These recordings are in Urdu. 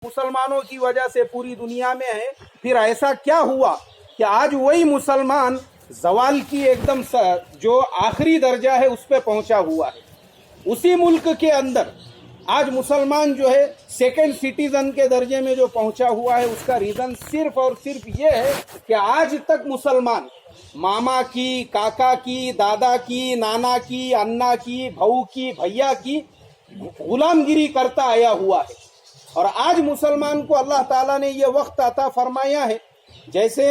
مسلمانوں کی وجہ سے پوری دنیا میں ہے، پھر ایسا کیا ہوا کہ آج وہی مسلمان زوال کی ایک دم جو آخری درجہ ہے اس پہ پہنچا ہوا ہے. اسی ملک کے اندر آج مسلمان جو ہے سیکنڈ سٹیزن کے درجے میں جو پہنچا ہوا ہے، اس کا ریزن صرف اور صرف یہ ہے کہ آج تک مسلمان ماما کی، کاکا کی، دادا کی، نانا کی، انا کی، بھاؤ کی، بھیا کی غلام گیری کرتا آیا ہوا ہے. اور آج مسلمان کو اللہ تعالیٰ نے یہ وقت عطا فرمایا ہے. جیسے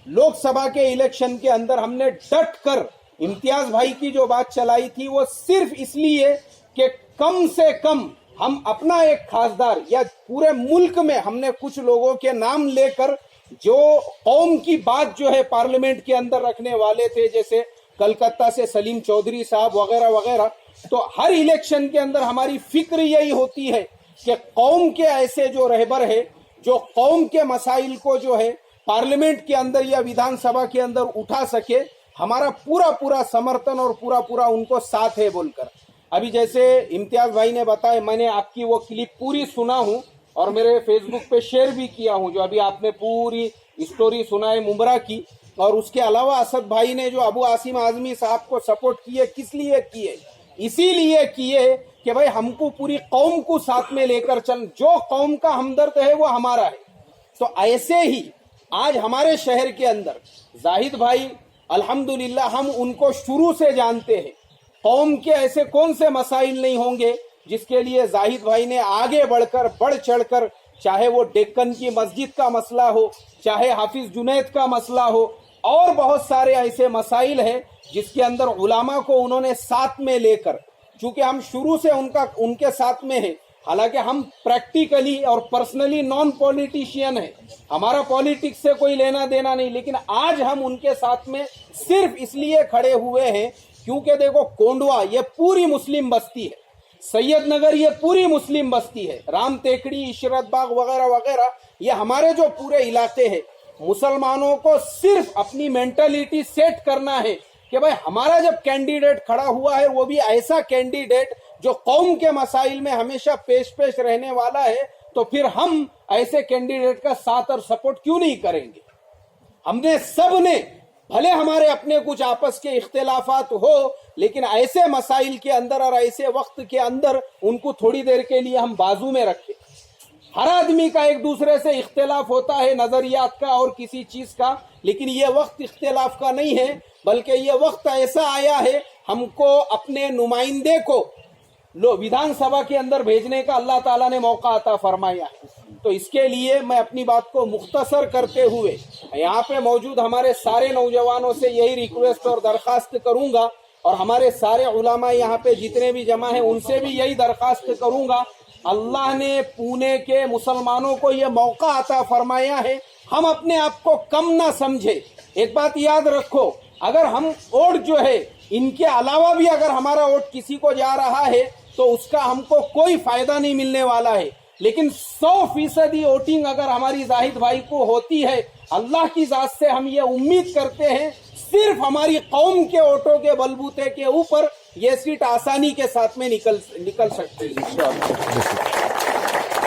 لوک سبھا کے الیکشن کے اندر ہم نے ڈٹ کر امتیاز بھائی کی جو بات چلائی تھی، وہ صرف اس لیے کہ کم سے کم ہم اپنا ایک خاصدار یا پورے ملک میں ہم نے کچھ لوگوں کے نام لے کر جو قوم کی بات جو ہے پارلیمنٹ کے اندر رکھنے والے تھے، جیسے کلکتہ سے سلیم چودھری صاحب وغیرہ وغیرہ. تو ہر الیکشن کے اندر ہماری فکر یہی ہوتی ہے کہ قوم کے ایسے جو رہبر ہے جو قوم کے مسائل کو جو ہے پارلیمنٹ کے اندر یا ویدھان سبھا کے اندر اٹھا سکے، ہمارا پورا سمرتن اور پورا ان کو ساتھ ہے بول کر. ابھی جیسے امتیاز بھائی نے بتایا، میں نے آپ کی وہ کلپ پوری سنا ہوں اور میرے فیس بک پہ شیئر بھی کیا ہوں، جو ابھی آپ نے پوری اسٹوری سنا ہے ممبرا کی. اور اس کے علاوہ اسد بھائی نے جو ابو عاصم اعظمی صاحب کو سپورٹ کیے، کس لیے کیے؟ اسی لیے کیے کہ بھائی ہم کو پوری قوم کو ساتھ میں لے کر چل، جو قوم کا ہمدرد ہے وہ ہمارا ہے. تو ایسے ہی آج ہمارے شہر کے اندر زاہد بھائی الحمدللہ ہم ان کو شروع سے جانتے ہیں. قوم کے ایسے کون سے مسائل نہیں ہوں گے جس کے لیے زاہد بھائی نے آگے بڑھ چڑھ کر، چاہے وہ ڈیکن کی مسجد کا مسئلہ ہو، چاہے حافظ جنید کا مسئلہ ہو، اور بہت سارے ایسے مسائل ہیں جس کے اندر علماء کو انہوں نے ساتھ میں لے کر، چونکہ ہم شروع سے ان کے ساتھ میں ہیں. حالانکہ ہم پریکٹیکلی اور پرسنلی نان پولیٹیشین ہیں، ہمارا پالیٹکس سے کوئی لینا دینا نہیں، لیکن آج ہم ان کے ساتھ میں صرف اس لیے کھڑے ہوئے ہیں کیونکہ دیکھو کونڈوا یہ پوری مسلم بستی ہے، سید نگر یہ پوری مسلم بستی ہے، رام ٹیکڑی، عشرت باغ وغیرہ وغیرہ یہ ہمارے جو پورے علاقے ہیں. مسلمانوں کو صرف اپنی مینٹلٹی سیٹ کرنا ہے کہ بھائی ہمارا جب کینڈیڈیٹ کھڑا ہوا ہے وہ بھی ایسا کینڈیڈیٹ جو قوم کے مسائل میں ہمیشہ پیش رہنے والا ہے، تو پھر ہم ایسے کینڈیڈیٹ کا ساتھ اور سپورٹ کیوں نہیں کریں گے؟ ہم نے سب نے، بھلے ہمارے اپنے کچھ آپس کے اختلافات ہو، لیکن ایسے مسائل کے اندر اور ایسے وقت کے اندر ان کو تھوڑی دیر کے لیے ہم بازو میں رکھیں. ہر آدمی کا ایک دوسرے سے اختلاف ہوتا ہے، نظریات کا اور کسی چیز کا، لیکن یہ وقت اختلاف کا نہیں ہے، بلکہ یہ وقت ایسا آیا ہے ہم کو اپنے نمائندے کو ویدھان سبھا کے اندر بھیجنے کا اللہ تعالیٰ نے موقع عطا فرمایا ہے. تو اس کے لیے میں اپنی بات کو مختصر کرتے ہوئے یہاں پہ موجود ہمارے سارے نوجوانوں سے یہی ریکویسٹ اور درخواست کروں گا، اور ہمارے سارے علماء یہاں پہ جتنے بھی جمع ہیں ان سے بھی یہی درخواست کروں گا. اللہ نے پونے کے مسلمانوں کو یہ موقع عطا فرمایا ہے، ہم اپنے آپ کو کم نہ سمجھے. ایک بات یاد رکھو، اگر ہم ووٹ جو ہے ان کے علاوہ بھی اگر ہمارا ووٹ کسی کو جا رہا ہے تو اس کا ہم کو کوئی فائدہ نہیں ملنے والا ہے، لیکن 100% ووٹنگ اگر ہماری زاہد بھائی کو ہوتی ہے، اللہ کی ذات سے ہم یہ امید کرتے ہیں صرف ہماری قوم کے ووٹوں کے بلبوتے کے اوپر یہ سیٹ آسانی کے ساتھ میں نکل سکتی ہے.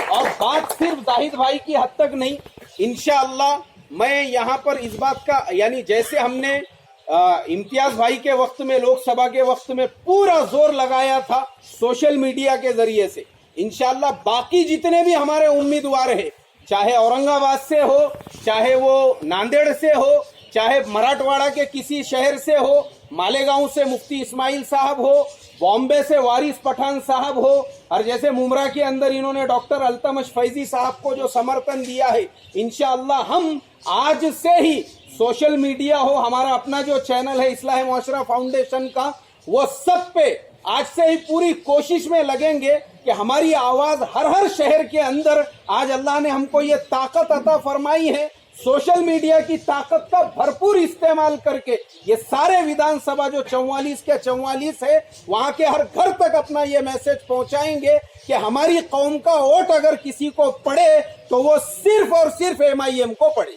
اور بات صرف زاہد بھائی کی حد تک نہیں، انشاءاللہ میں یہاں پر اس بات کا، یعنی جیسے ہم نے امتیاز بھائی کے وقت میں، لوک سبھا کے وقت میں پورا زور لگایا تھا سوشل میڈیا کے ذریعے سے، انشاءاللہ باقی جتنے بھی ہمارے امیدوار ہیں، چاہے اورنگ آباد سے ہو، چاہے وہ ناندیڑ سے ہو، چاہے مراٹھواڑہ کے کسی شہر سے ہو، مالیگاؤں سے مفتی اسماعیل صاحب ہو، بامبے سے وارث پٹھان صاحب ہو، اور جیسے ممبرا کے اندر انہوں نے ڈاکٹر التمش فیضی صاحب کو جو سمرتھن دیا ہے، انشاءاللہ ہم آج سے ہی سوشل میڈیا ہو، ہمارا اپنا جو چینل ہے اصلاح معاشرہ فاؤنڈیشن کا، وہ سب پہ آج سے ہی پوری کوشش میں لگیں گے کہ ہماری آواز ہر شہر کے اندر، آج اللہ نے ہم کو یہ طاقت عطا فرمائی ہے، سوشل میڈیا کی طاقت کا بھرپور استعمال کر کے یہ سارے ویدھان سبھا جو 44 کے 44 ہے، وہاں کے ہر گھر تک اپنا یہ میسج پہنچائیں گے کہ ہماری قوم کا ووٹ اگر کسی کو پڑے تو وہ صرف اور صرف AIMIM کو پڑے.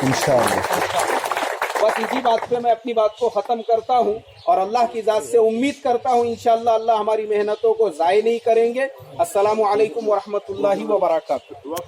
انشاءاللہ. بس اسی بات پہ میں اپنی بات کو ختم کرتا ہوں اور اللہ کی ذات سے امید کرتا ہوں انشاءاللہ اللہ ہماری محنتوں کو ضائع نہیں کریں گے. السلام علیکم ورحمۃ اللہ وبرکاتہ.